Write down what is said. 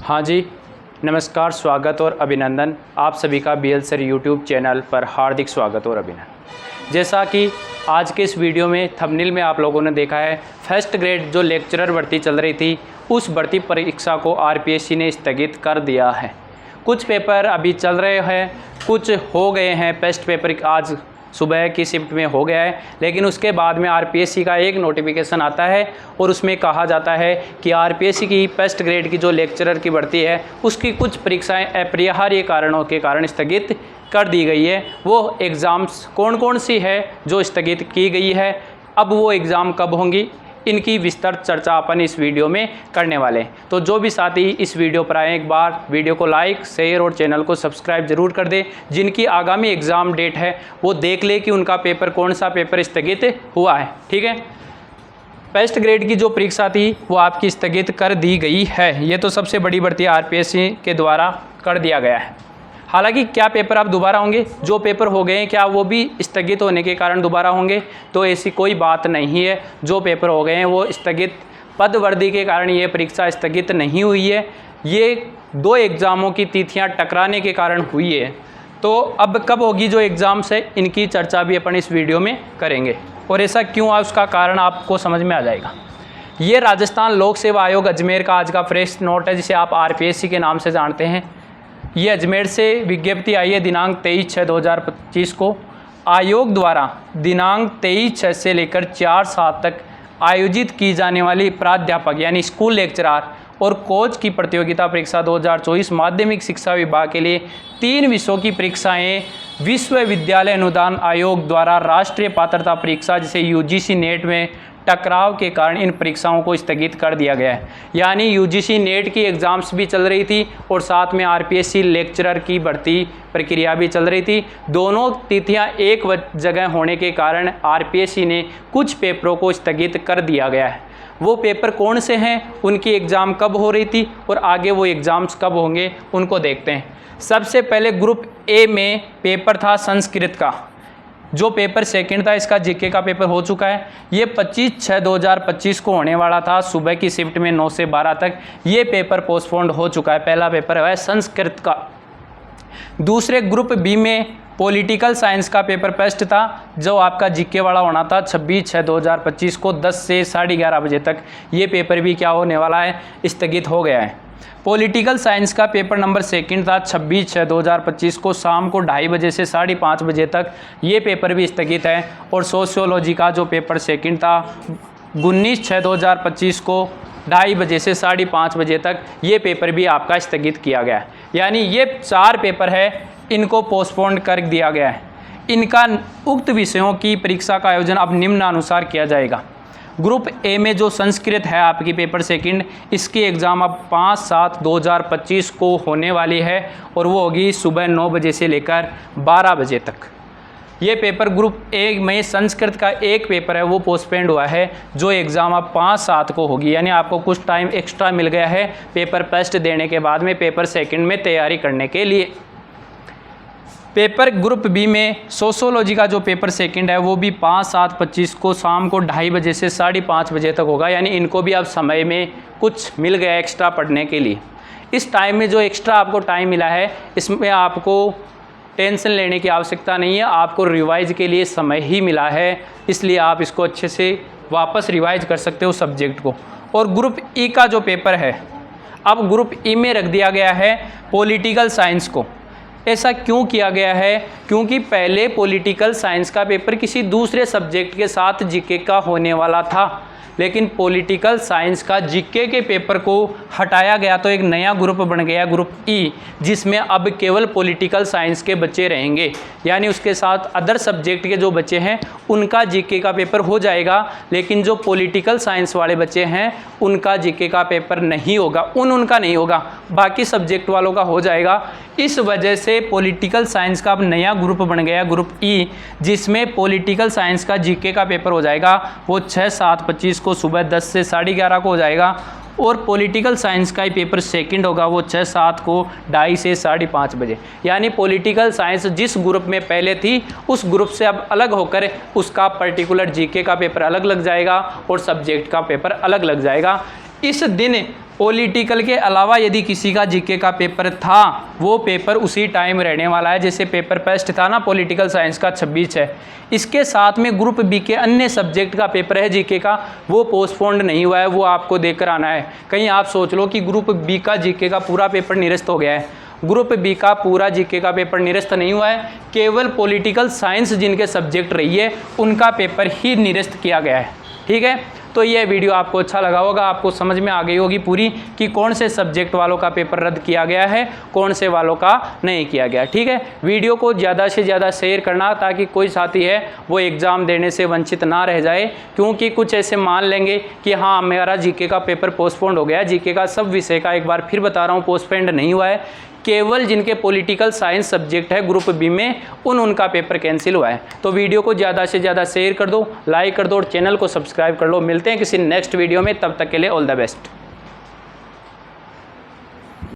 हाँ जी, नमस्कार, स्वागत और अभिनंदन। आप सभी का BL सर यूट्यूब चैनल पर हार्दिक स्वागत और अभिनंदन। जैसा कि आज के इस वीडियो में थंबनेल में आप लोगों ने देखा है, फर्स्ट ग्रेड जो लेक्चरर भर्ती चल रही थी उस भर्ती परीक्षा को RPSC ने स्थगित कर दिया है। कुछ पेपर अभी चल रहे हैं, कुछ हो गए हैं। टेस्ट पेपर आज सुबह की शिफ्ट में हो गया है, लेकिन उसके बाद में RPSC का एक नोटिफिकेशन आता है और उसमें कहा जाता है कि RPSC की फर्स्ट ग्रेड की जो लेक्चरर की भर्ती है उसकी कुछ परीक्षाएं अपरिहार्य कारणों के कारण स्थगित कर दी गई है। वो एग्ज़ाम्स कौन कौन सी है जो स्थगित की गई है, अब वो एग्ज़ाम कब होंगी, इनकी विस्तृत चर्चा अपन इस वीडियो में करने वाले हैं। तो जो भी साथी इस वीडियो पर आए, एक बार वीडियो को लाइक, शेयर और चैनल को सब्सक्राइब जरूर कर दें। जिनकी आगामी एग्ज़ाम डेट है वो देख ले कि उनका पेपर कौन सा पेपर स्थगित हुआ है। ठीक है, फर्स्ट ग्रेड की जो परीक्षा थी वो आपकी स्थगित कर दी गई है। ये तो सबसे बड़ी भर्ती RPSC के द्वारा कर दिया गया है। हालांकि क्या पेपर अब दोबारा होंगे, जो पेपर हो गए हैं क्या वो भी स्थगित होने के कारण दोबारा होंगे, तो ऐसी कोई बात नहीं है। जो पेपर हो गए हैं वो स्थगित पदवर्दी के कारण ये परीक्षा स्थगित नहीं हुई है। ये दो एग्ज़ामों की तिथियां टकराने के कारण हुई है। तो अब कब होगी जो एग्ज़ाम्स है, इनकी चर्चा भी अपन इस वीडियो में करेंगे और ऐसा क्यों है उसका कारण आपको समझ में आ जाएगा। ये राजस्थान लोक सेवा आयोग अजमेर का आज का फ्रेश नोट है, जिसे आप RPSC के नाम से जानते हैं। ये अजमेर से विज्ञप्ति आई है दिनांक 23/6/2025 को। आयोग द्वारा दिनांक 23/6 से लेकर 4/7 तक आयोजित की जाने वाली प्राध्यापक यानी स्कूल लेक्चरर और कोच की प्रतियोगिता परीक्षा 2024 माध्यमिक शिक्षा विभाग के लिए 3 विषयों की परीक्षाएं विश्वविद्यालय अनुदान आयोग द्वारा राष्ट्रीय पात्रता परीक्षा जिसे UGC नेट में टकराव के कारण इन परीक्षाओं को स्थगित कर दिया गया है। यानी UGC नेट की एग्ज़ाम्स भी चल रही थी और साथ में RPSC लेक्चरर की भर्ती प्रक्रिया भी चल रही थी। दोनों तिथियां एक जगह होने के कारण RPSC ने कुछ पेपरों को स्थगित कर दिया गया है। वो पेपर कौन से हैं, उनकी एग्ज़ाम कब हो रही थी और आगे वो एग्ज़ाम्स कब होंगे उनको देखते हैं। सबसे पहले ग्रुप A में पेपर था संस्कृत का। जो पेपर सेकंड था इसका GK का पेपर हो चुका है। ये 25/6/2025 को होने वाला था सुबह की शिफ्ट में 9 से 12 तक। ये पेपर पोस्टपोन्ड हो चुका है। पहला पेपर है संस्कृत का। दूसरे ग्रुप B में पॉलिटिकल साइंस का पेपर फर्स्ट था, जो आपका GK वाला होना था 26/6/2025 को 10 से 11:30 बजे तक। ये पेपर भी क्या होने वाला है, स्थगित हो गया है। पॉलिटिकल साइंस का पेपर नंबर सेकंड था 26/6/2025 को शाम को 2:30 बजे से 5:30 बजे तक। ये पेपर भी स्थगित है। और सोशियोलॉजी का जो पेपर सेकंड था 19/6/2025 को 2:30 बजे से 5:30 बजे तक, ये पेपर भी आपका स्थगित किया गया है। यानी ये 4 पेपर है, इनको पोस्टपोन्ड कर दिया गया है। इनका उक्त विषयों की परीक्षा का आयोजन अब निम्नानुसार किया जाएगा। ग्रुप A में जो संस्कृत है आपकी पेपर सेकंड, इसकी एग्ज़ाम अब 5/7/2025 को होने वाली है और वो होगी सुबह 9 बजे से लेकर 12 बजे तक। ये पेपर ग्रुप A में संस्कृत का एक पेपर है वो पोस्टपोन्ड हुआ है, जो एग्ज़ाम अब 5/7 को होगी। यानी आपको कुछ टाइम एक्स्ट्रा मिल गया है पेपर फर्स्ट देने के बाद में पेपर सेकंड में तैयारी करने के लिए। पेपर ग्रुप B में सोशियोलॉजी का जो पेपर सेकंड है वो भी 5/7/25 को शाम को 2:30 बजे से 5:30 बजे तक होगा। यानी इनको भी अब समय में कुछ मिल गया एक्स्ट्रा पढ़ने के लिए। इस टाइम में जो एक्स्ट्रा आपको टाइम मिला है इसमें आपको टेंशन लेने की आवश्यकता नहीं है, आपको रिवाइज के लिए समय ही मिला है, इसलिए आप इसको अच्छे से वापस रिवाइज कर सकते हो सब्जेक्ट को। और ग्रुप E का जो पेपर है अब ग्रुप E में रख दिया गया है पॉलिटिकल साइंस को। ऐसा क्यों किया गया है, क्योंकि पहले पॉलिटिकल साइंस का पेपर किसी दूसरे सब्जेक्ट के साथ GK का होने वाला था, लेकिन पॉलिटिकल साइंस का GK के पेपर को हटाया गया तो एक नया ग्रुप बन गया ग्रुप E, जिसमें अब केवल पॉलिटिकल साइंस के बच्चे रहेंगे। यानी उसके साथ अदर सब्जेक्ट के जो बच्चे हैं उनका GK का पेपर हो जाएगा, लेकिन जो पॉलिटिकल साइंस वाले बच्चे हैं उनका GK का पेपर नहीं होगा, उनका नहीं होगा, बाकी सब्जेक्ट वालों का हो जाएगा। इस वजह से पॉलिटिकल साइंस का अब नया ग्रुप बन गया ग्रुप E, जिसमें पॉलिटिकल साइंस का GK का पेपर हो जाएगा वो 6/7/25 को सुबह 10 से 11:30 को हो जाएगा। और पॉलिटिकल साइंस का ही पेपर सेकंड होगा वो 6/7 को 2:30 से 5:30 बजे। यानी पॉलिटिकल साइंस जिस ग्रुप में पहले थी उस ग्रुप से अब अलग होकर उसका पर्टिकुलर GK का पेपर अलग लग जाएगा और सब्जेक्ट का पेपर अलग लग जाएगा। इस दिन पॉलिटिकल के अलावा यदि किसी का जीके का पेपर था, वो पेपर उसी टाइम रहने वाला है। जैसे पेपर पेस्ट था ना पॉलिटिकल साइंस का 26 है, इसके साथ में ग्रुप बी के अन्य सब्जेक्ट का पेपर है जीके का, वो पोस्टपोन्ड नहीं हुआ है, वो आपको देकर आना है। कहीं आप सोच लो कि ग्रुप बी का जीके का पूरा पेपर निरस्त हो गया है। ग्रुप बी का पूरा जीके का पेपर निरस्त नहीं हुआ है, केवल पॉलिटिकल साइंस जिनके सब्जेक्ट रही है उनका पेपर ही निरस्त किया गया है। ठीक है, तो ये वीडियो आपको अच्छा लगा होगा, आपको समझ में आ गई होगी पूरी कि कौन से सब्जेक्ट वालों का पेपर रद्द किया गया है, कौन से वालों का नहीं किया गया। ठीक है, वीडियो को ज़्यादा से ज़्यादा शेयर करना ताकि कोई साथी है वो एग्ज़ाम देने से वंचित ना रह जाए, क्योंकि कुछ ऐसे मान लेंगे कि हाँ मेरा जीके का पेपर पोस्टपोन्ड हो गया है। जीके का सब विषय का एक बार फिर बता रहा हूँ पोस्टपोन्ड नहीं हुआ है, केवल जिनके पॉलिटिकल साइंस सब्जेक्ट है ग्रुप बी में उनका पेपर कैंसिल हुआ है। तो वीडियो को ज़्यादा से ज़्यादा शेयर कर दो, लाइक कर दो और चैनल को सब्सक्राइब कर लो। मिलते हैं किसी नेक्स्ट वीडियो में, तब तक के लिए ऑल द बेस्ट।